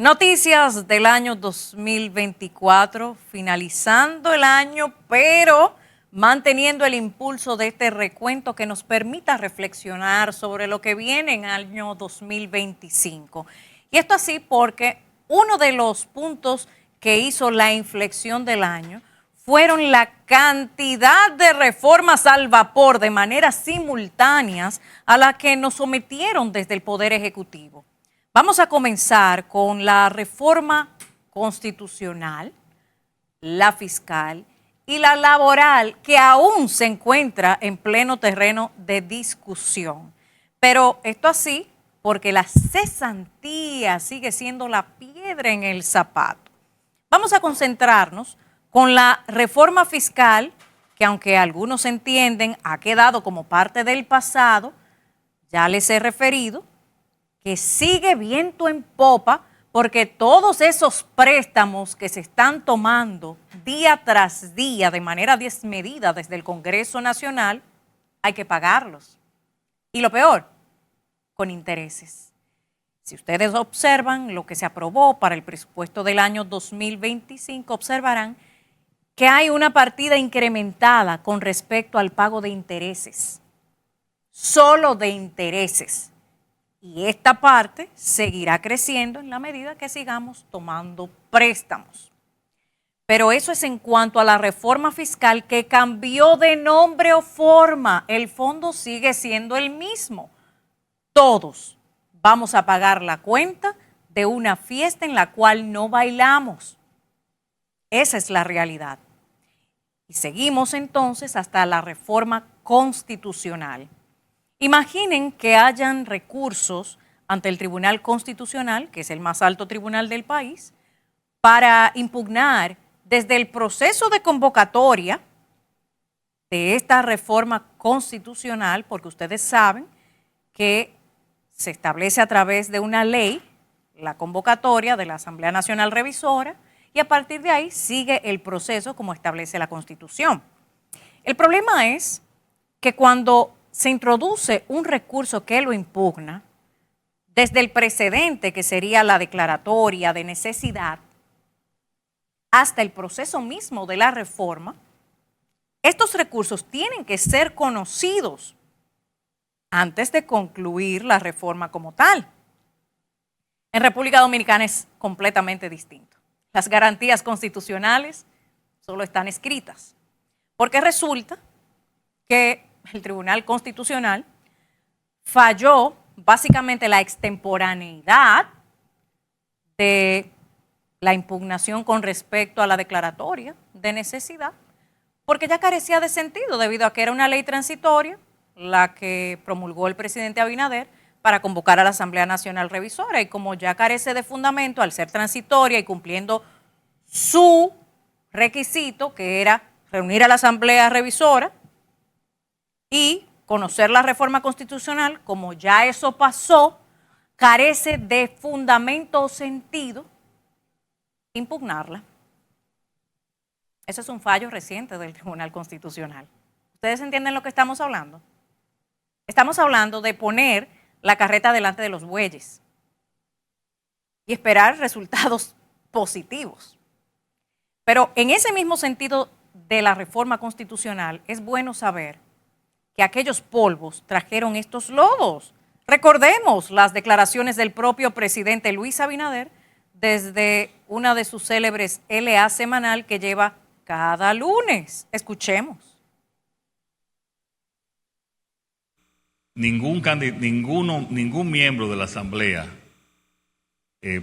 Noticias del año 2024, finalizando el año, pero manteniendo el impulso de este recuento que nos permita reflexionar sobre lo que viene en el año 2025. Y esto así porque uno de los puntos que hizo la inflexión del año fueron la cantidad de reformas al vapor de manera simultáneas a la que nos sometieron desde el Poder Ejecutivo. Vamos a comenzar con la reforma constitucional, la fiscal y la laboral, que aún se encuentra en pleno terreno de discusión. Pero esto así porque la cesantía sigue siendo la piedra en el zapato. Vamos a concentrarnos con la reforma fiscal, que aunque algunos entienden ha quedado como parte del pasado, ya les he referido, que sigue viento en popa porque todos esos préstamos que se están tomando día tras día de manera desmedida desde el Congreso Nacional, hay que pagarlos. Y lo peor, con intereses. Si ustedes observan lo que se aprobó para el presupuesto del año 2025, observarán que hay una partida incrementada con respecto al pago de intereses, solo de intereses. Y esta parte seguirá creciendo en la medida que sigamos tomando préstamos. Pero eso es en cuanto a la reforma fiscal que cambió de nombre o forma. El fondo sigue siendo el mismo. Todos vamos a pagar la cuenta de una fiesta en la cual no bailamos. Esa es la realidad. Y seguimos entonces hasta la reforma constitucional. Imaginen que hayan recursos ante el Tribunal Constitucional, que es el más alto tribunal del país, para impugnar desde el proceso de convocatoria de esta reforma constitucional, porque ustedes saben que se establece a través de una ley la convocatoria de la Asamblea Nacional Revisora y a partir de ahí sigue el proceso como establece la Constitución. El problema es que cuando se introduce un recurso que lo impugna, desde el precedente que sería la declaratoria de necesidad hasta el proceso mismo de la reforma, estos recursos tienen que ser conocidos antes de concluir la reforma como tal. En República Dominicana es completamente distinto. Las garantías constitucionales solo están escritas, porque resulta que el Tribunal Constitucional falló básicamente la extemporaneidad de la impugnación con respecto a la declaratoria de necesidad, porque ya carecía de sentido debido a que era una ley transitoria la que promulgó el presidente Abinader para convocar a la Asamblea Nacional Revisora y como ya carece de fundamento al ser transitoria y cumpliendo su requisito que era reunir a la Asamblea Revisora y conocer la reforma constitucional, como ya eso pasó, carece de fundamento o sentido impugnarla. Ese es un fallo reciente del Tribunal Constitucional. ¿Ustedes entienden lo que estamos hablando? Estamos hablando de poner la carreta delante de los bueyes y esperar resultados positivos. Pero en ese mismo sentido de la reforma constitucional, es bueno saber que aquellos polvos trajeron estos lodos. Recordemos las declaraciones del propio presidente Luis Abinader desde una de sus célebres LA semanal que lleva cada lunes. Escuchemos. Ningún miembro de la Asamblea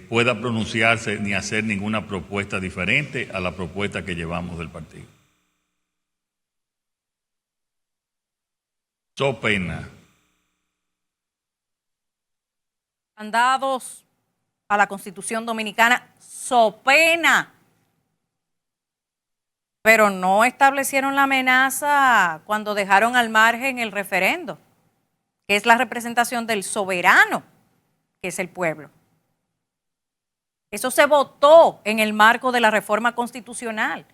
pueda pronunciarse ni hacer ninguna propuesta diferente a la propuesta que llevamos del partido. So pena. Mandados a la Constitución Dominicana, so pena. Pero no establecieron la amenaza cuando dejaron al margen el referendo, que es la representación del soberano, que es el pueblo. Eso se votó en el marco de la reforma constitucional.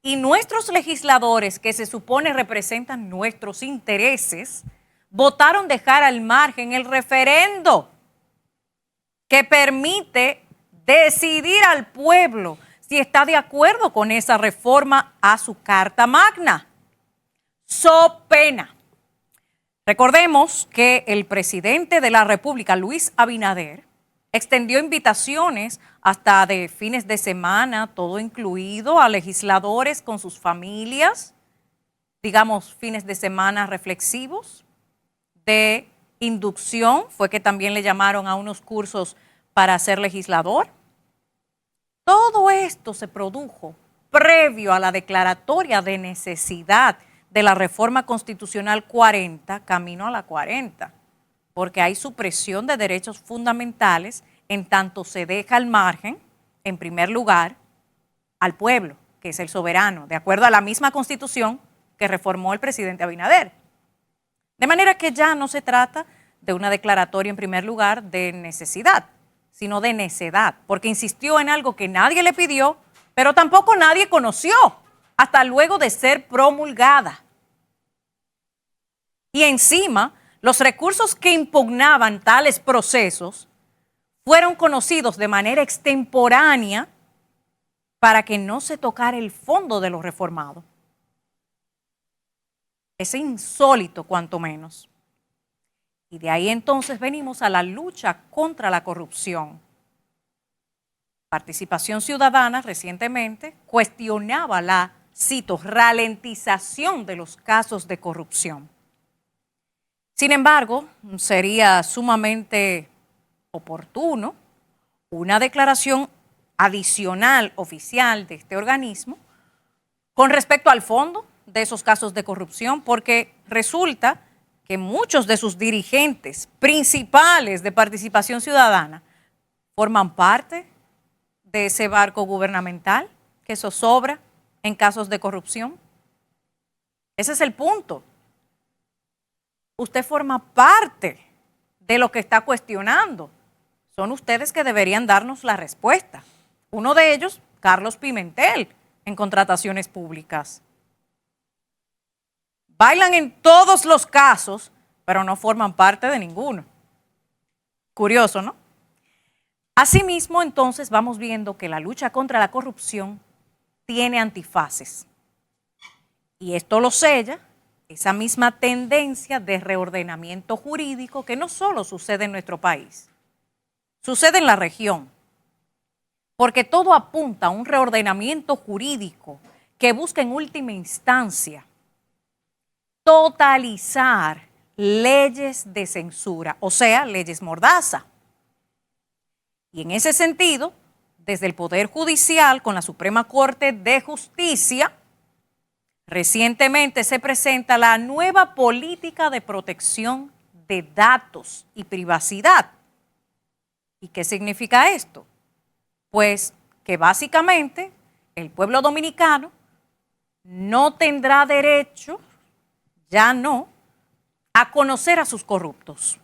Y nuestros legisladores, que se supone representan nuestros intereses, votaron dejar al margen el referendo que permite decidir al pueblo si está de acuerdo con esa reforma a su Carta Magna. So pena. Recordemos que el presidente de la República, Luis Abinader, extendió invitaciones hasta de fines de semana, todo incluido, a legisladores con sus familias, digamos, fines de semana reflexivos, de inducción, fue que también le llamaron a unos cursos para ser legislador. Todo esto se produjo previo a la declaratoria de necesidad de la reforma constitucional 40, camino a la 40, porque hay supresión de derechos fundamentales en tanto se deja al margen, en primer lugar, al pueblo, que es el soberano, de acuerdo a la misma constitución que reformó el presidente Abinader. De manera que ya no se trata de una declaratoria en primer lugar de necesidad, sino de necedad, porque insistió en algo que nadie le pidió, pero tampoco nadie conoció hasta luego de ser promulgada. Y encima, los recursos que impugnaban tales procesos fueron conocidos de manera extemporánea para que no se tocara el fondo de lo reformado. Es insólito, cuanto menos. Y de ahí entonces venimos a la lucha contra la corrupción. Participación Ciudadana recientemente cuestionaba la, cito, ralentización de los casos de corrupción. Sin embargo, sería sumamente oportuno una declaración adicional oficial de este organismo con respecto al fondo de esos casos de corrupción, porque resulta que muchos de sus dirigentes principales de Participación Ciudadana forman parte de ese barco gubernamental que zozobra en casos de corrupción. Ese es el punto. Usted forma parte de lo que está cuestionando. Son ustedes que deberían darnos la respuesta. Uno de ellos, Carlos Pimentel, en contrataciones públicas. Bailan en todos los casos, pero no forman parte de ninguno. Curioso, ¿no? Asimismo, entonces, vamos viendo que la lucha contra la corrupción tiene antifaces. Y esto lo sella esa misma tendencia de reordenamiento jurídico que no solo sucede en nuestro país, sucede en la región, porque todo apunta a un reordenamiento jurídico que busca en última instancia totalizar leyes de censura, o sea, leyes mordaza. Y en ese sentido, desde el Poder Judicial con la Suprema Corte de Justicia, recientemente se presenta la nueva política de protección de datos y privacidad. ¿Y qué significa esto? Pues que básicamente el pueblo dominicano no tendrá derecho, ya no, a conocer a sus corruptos.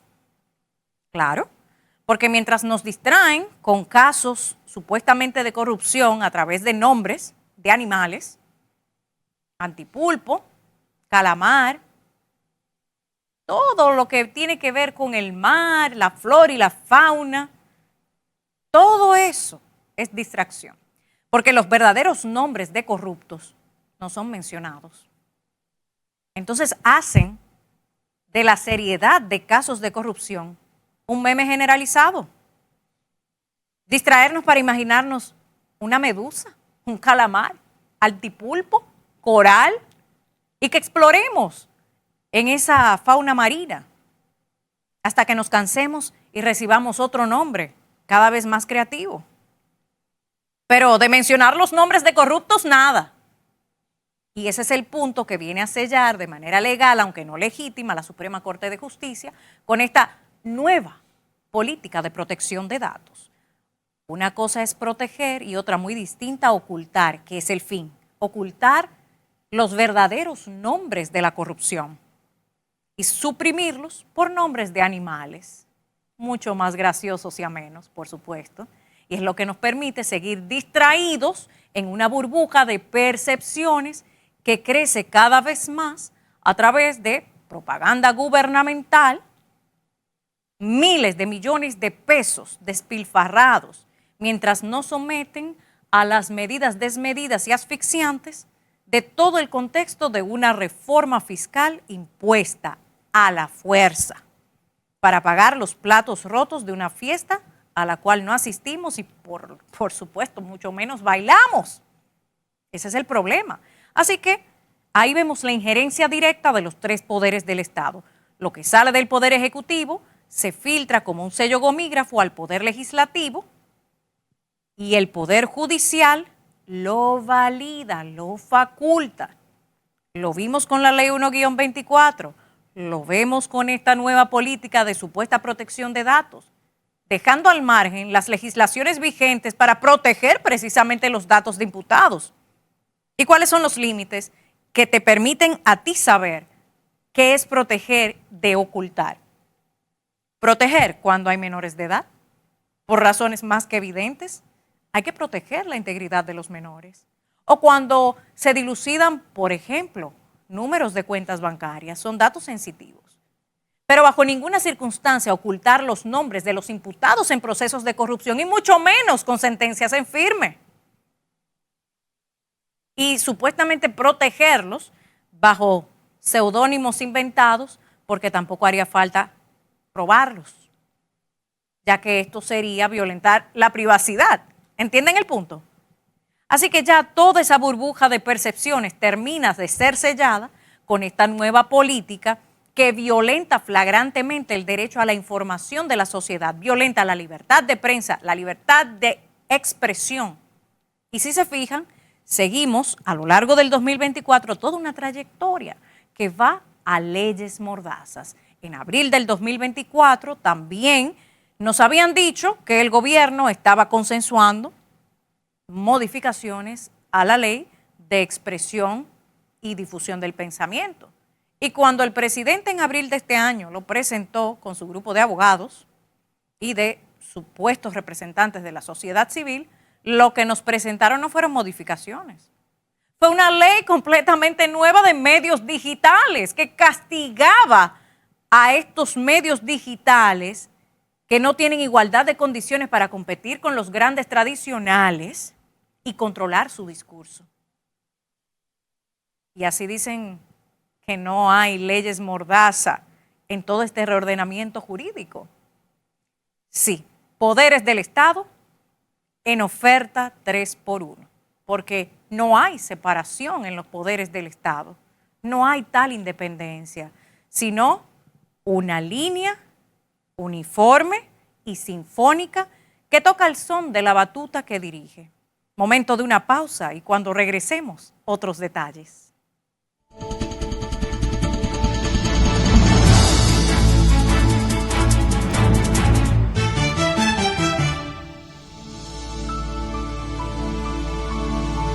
Claro, porque mientras nos distraen con casos supuestamente de corrupción a través de nombres de animales, antipulpo, calamar, todo lo que tiene que ver con el mar, la flora y la fauna, todo eso es distracción, porque los verdaderos nombres de corruptos no son mencionados. Entonces hacen de la seriedad de casos de corrupción un meme generalizado. Distraernos para imaginarnos una medusa, un calamar, altipulpo, coral, y que exploremos en esa fauna marina hasta que nos cansemos y recibamos otro nombre cada vez más creativo. Pero de mencionar los nombres de corruptos, nada. Y ese es el punto que viene a sellar de manera legal, aunque no legítima, la Suprema Corte de Justicia con esta nueva política de protección de datos. Una cosa es proteger y otra muy distinta ocultar, que es el fin, ocultar los verdaderos nombres de la corrupción y suprimirlos por nombres de animales, mucho más graciosos y amenos, por supuesto, y es lo que nos permite seguir distraídos en una burbuja de percepciones que crece cada vez más a través de propaganda gubernamental, miles de millones de pesos despilfarrados mientras no someten a las medidas desmedidas y asfixiantes de todo el contexto de una reforma fiscal impuesta a la fuerza para pagar los platos rotos de una fiesta a la cual no asistimos y por supuesto mucho menos bailamos. Ese es el problema. Así que ahí vemos la injerencia directa de los tres poderes del Estado. Lo que sale del Poder Ejecutivo se filtra como un sello gomígrafo al Poder Legislativo y el Poder Judicial lo valida, lo faculta. Lo vimos con la Ley 1-24, lo vemos con esta nueva política de supuesta protección de datos, dejando al margen las legislaciones vigentes para proteger precisamente los datos de imputados. ¿Y cuáles son los límites que te permiten a ti saber qué es proteger de ocultar? Proteger cuando hay menores de edad, por razones más que evidentes. Hay que proteger la integridad de los menores. O cuando se dilucidan, por ejemplo, números de cuentas bancarias, son datos sensitivos. Pero bajo ninguna circunstancia ocultar los nombres de los imputados en procesos de corrupción y mucho menos con sentencias en firme. Y supuestamente protegerlos bajo seudónimos inventados porque tampoco haría falta probarlos, ya que esto sería violentar la privacidad. ¿Entienden el punto? Así que ya toda esa burbuja de percepciones termina de ser sellada con esta nueva política que violenta flagrantemente el derecho a la información de la sociedad, violenta la libertad de prensa, la libertad de expresión. Y si se fijan, seguimos a lo largo del 2024 toda una trayectoria que va a leyes mordazas. En abril del 2024 también nos habían dicho que el gobierno estaba consensuando modificaciones a la ley de expresión y difusión del pensamiento. Y cuando el presidente en abril de este año lo presentó con su grupo de abogados y de supuestos representantes de la sociedad civil, lo que nos presentaron no fueron modificaciones. Fue una ley completamente nueva de medios digitales que castigaba a estos medios digitales que no tienen igualdad de condiciones para competir con los grandes tradicionales y controlar su discurso. Y así dicen que no hay leyes mordaza en todo este reordenamiento jurídico. Sí, poderes del Estado en oferta 3x1, porque no hay separación en los poderes del Estado, no hay tal independencia, sino una línea uniforme y sinfónica que toca el son de la batuta que dirige. Momento de una pausa y cuando regresemos, otros detalles.